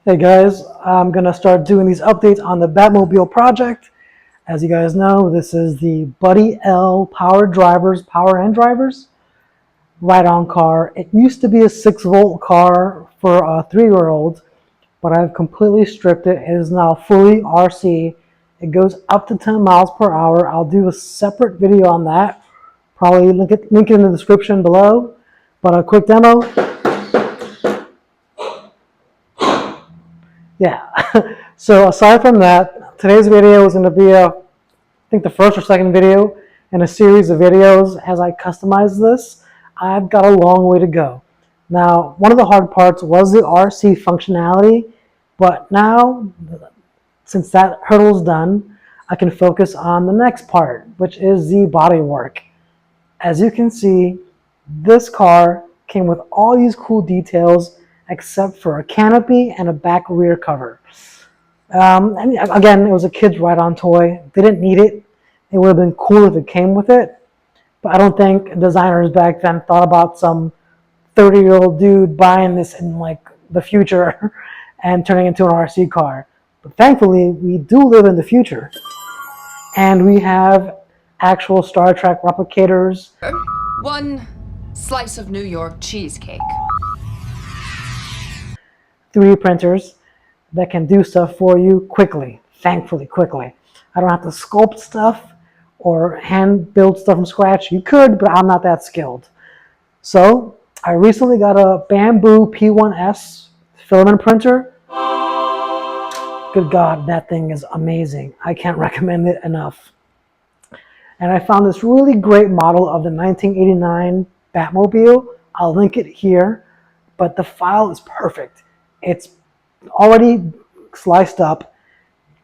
Hey guys, I'm gonna start doing these updates on the Batmobile project. As you guys know, this is the Buddy L power and drivers ride-on car. It used to be a 6-volt car for a 3-year-old, but I've completely stripped it. It is now fully RC. It goes up to 10 miles per hour. I'll do a separate video on that. Probably link it in the description below. But a quick demo. Yeah. So aside from that, today's video is going to be I think the first or second video in a series of videos as I customize this. I've got a long way to go. Now, one of the hard parts was the RC functionality, but now, since that hurdle is done, I can focus on the next part, which is the body work. As you can see, this car came with all these cool details except for a canopy and a back rear cover. And again, it was a kid's ride-on toy. They didn't need it. It would have been cool if it came with it, but I don't think designers back then thought about some 30-year-old dude buying this in like the future and turning into an RC car. But thankfully, we do live in the future, and we have actual Star Trek replicators. One slice of New York cheesecake. 3D printers that can do stuff for you quickly, thankfully quickly. I don't have to sculpt stuff or hand build stuff from scratch. You could, but I'm not that skilled. So I recently got a Bamboo P1S filament printer. Good God, that thing is amazing. I can't recommend it enough. And I found this really great model of the 1989 Batmobile. I'll link it here, but the file is perfect. It's already sliced up,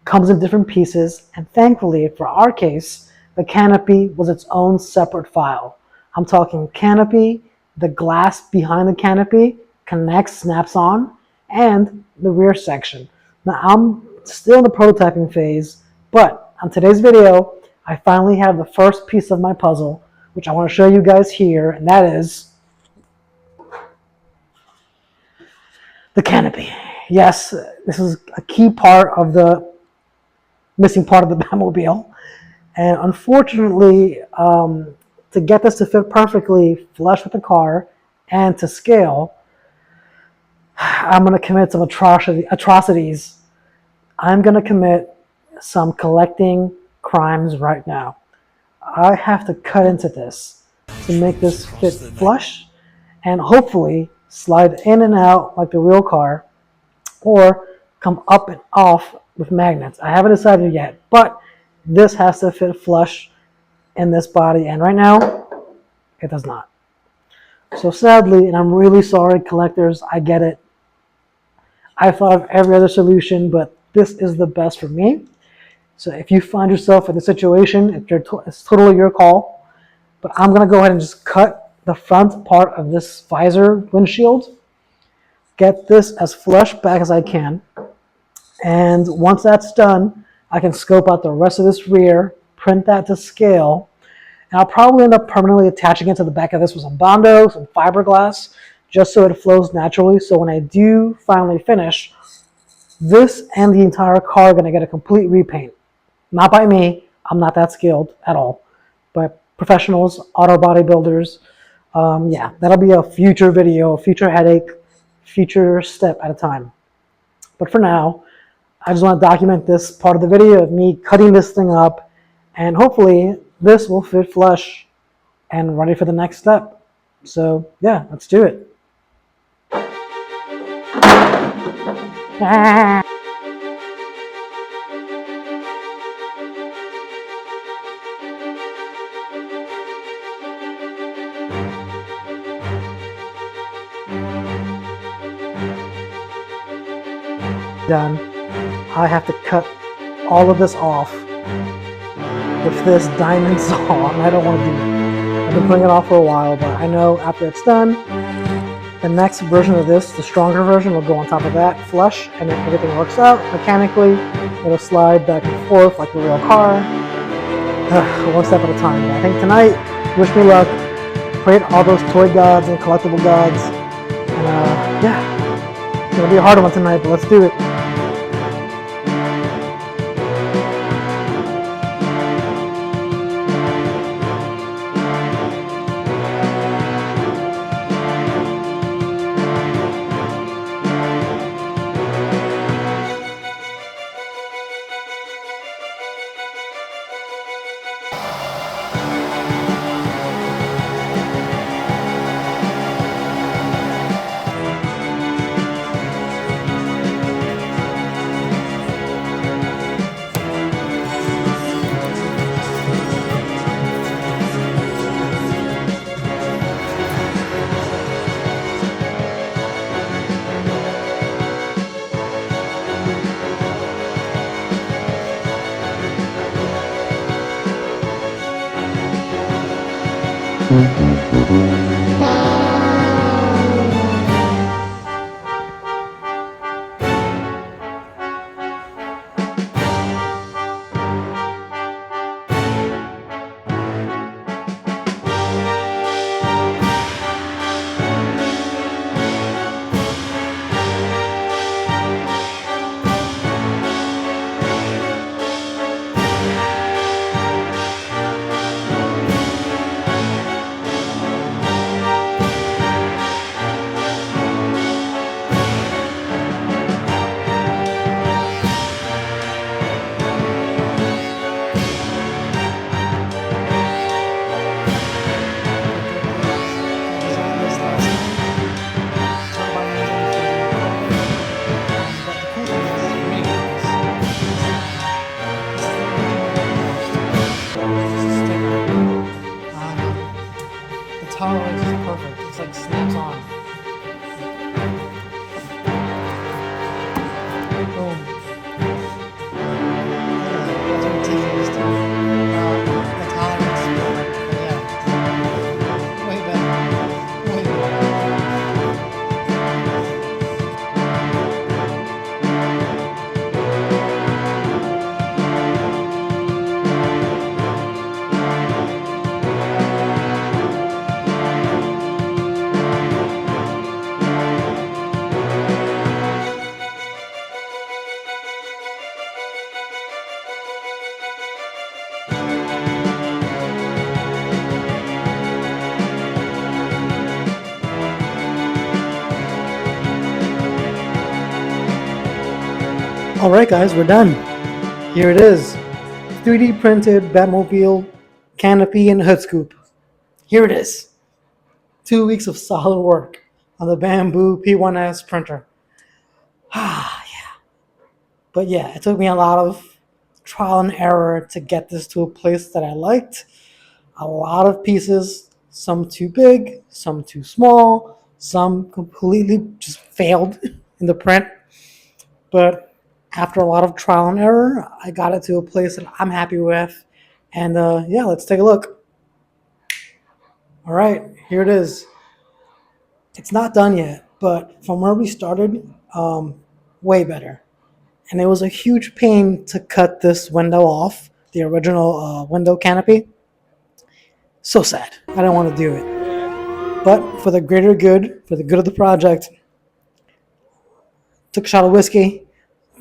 comes in different pieces, and thankfully, for our case, the canopy was its own separate file. I'm talking canopy, the glass behind the canopy connects, snaps on, and the rear section. Now, I'm still in the prototyping phase, but on today's video, I finally have the first piece of my puzzle, which I want to show you guys here, and that is the canopy. Yes, this is a key part of the missing part of the Batmobile. And unfortunately, to get this to fit perfectly flush with the car and to scale, I'm going to commit some atrocities. I'm going to commit some collecting crimes right now. I have to cut into this to make this fit flush and hopefully slide in and out like the real car, or come up and off with magnets. I haven't decided yet, but this has to fit flush in this body, and right now, it does not. So sadly, and I'm really sorry, collectors, I get it. I thought of every other solution, but this is the best for me. So if you find yourself in a situation, it's totally your call, but I'm gonna go ahead and just cut the front part of this visor windshield, get this as flush back as I can, and once that's done, I can scope out the rest of this rear, print that to scale, and I'll probably end up permanently attaching it to the back of this with some Bondo, some fiberglass, just so it flows naturally. So when I do finally finish, this and the entire car are going to get a complete repaint. Not by me, I'm not that skilled at all, but professionals, auto bodybuilders. Yeah, that'll be a future video, a future headache, future step at a time. But for now, I just want to document this part of the video of me cutting this thing up, and hopefully this will fit flush and ready for the next step. So yeah, let's do it. Done. I have to cut all of this off with this diamond saw, and I don't want to do it. I've been putting it off for a while, but I know after it's done, the next version of this, the stronger version, will go on top of that, flush, and if everything works out mechanically, it'll slide back and forth like a real car. One step at a time. I think tonight, wish me luck. Pray to all those toy gods and collectible gods, and yeah. gonna be a hard one tonight, but let's do it. Tolerance is perfect. It's like snaps on. Boom. That's ridiculous, dude. The tolerance is perfect. Yeah. Way better. Way better. Alright guys, we're done. Here it is. 3D printed Batmobile canopy and hood scoop. Here it is. 2 weeks of solid work on the Bamboo P1S printer. Ah, yeah. But yeah, it took me a lot of trial and error to get this to a place that I liked. A lot of pieces, some too big, some too small, some completely just failed in the print. But after a lot of trial and error, I got it to a place that I'm happy with. And yeah, let's take a look. All right, here it is. It's not done yet, but from where we started, way better. And it was a huge pain to cut this window off, the original window canopy. So sad. I didn't want to do it. But for the greater good, for the good of the project, took a shot of whiskey,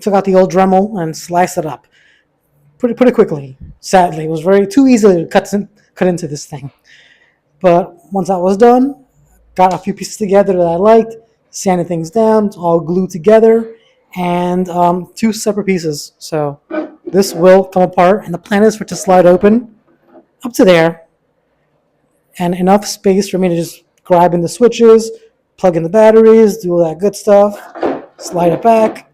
took out the old Dremel, and sliced it up pretty quickly. Sadly, it was very too easy to cut into this thing. But once that was done, got a few pieces together that I liked, sanded things down, it's all glued together, and 2 separate pieces. So this will come apart, and the plan is for it to slide open up to there, and enough space for me to just grab in the switches, plug in the batteries, do all that good stuff, slide it back,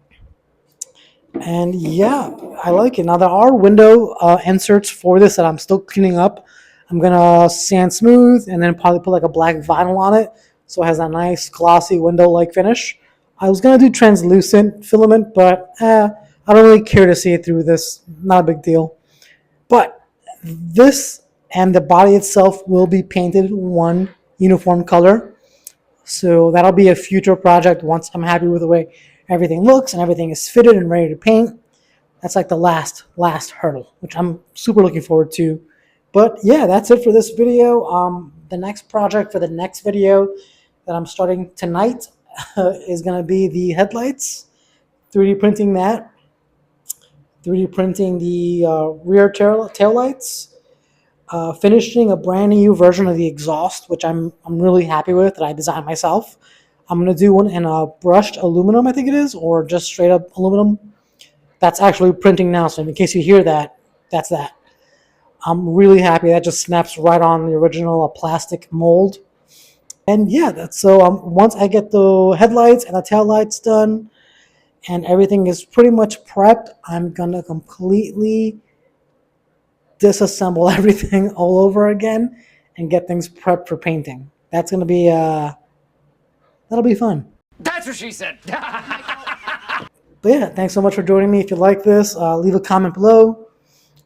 and yeah, I like it. Now there are window inserts for this that I'm still cleaning up. I'm gonna sand smooth and then probably put like a black vinyl on it so it has a nice glossy window-like finish. I was gonna do translucent filament, but I don't really care to see it through this. Not a big deal. But this and the body itself will be painted one uniform color. So that'll be a future project once I'm happy with the way everything looks and everything is fitted and ready to paint. That's like the last hurdle, which I'm super looking forward to. But yeah, that's it for this video. The next project for the next video that I'm starting tonight is going to be the headlights, 3D printing that, 3D printing the rear tail lights, finishing a brand new version of the exhaust, which I'm really happy with, that I designed myself. I'm going to do one in a brushed aluminum, I think it is, or just straight up aluminum. That's actually printing now, so in case you hear that, that's that. I'm really happy that just snaps right on the original plastic mold. And yeah, that's so. Once I get the headlights and the tail lights done, and everything is pretty much prepped, I'm gonna completely disassemble everything all over again and get things prepped for painting. That's gonna be that'll be fun. That's what she said. But yeah, thanks so much for joining me. If you like this, leave a comment below.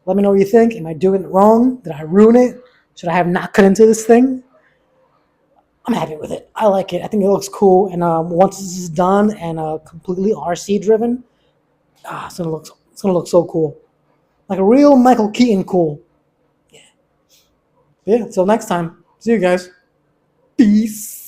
Let me know what you think. Am I doing it wrong? Did I ruin it? Should I have not cut into this thing? I'm happy with it. I like it. I think it looks cool. And once this is done and completely RC driven, it's gonna look so cool, like a real Michael Keaton cool. Yeah. Yeah. Until next time. See you guys. Peace.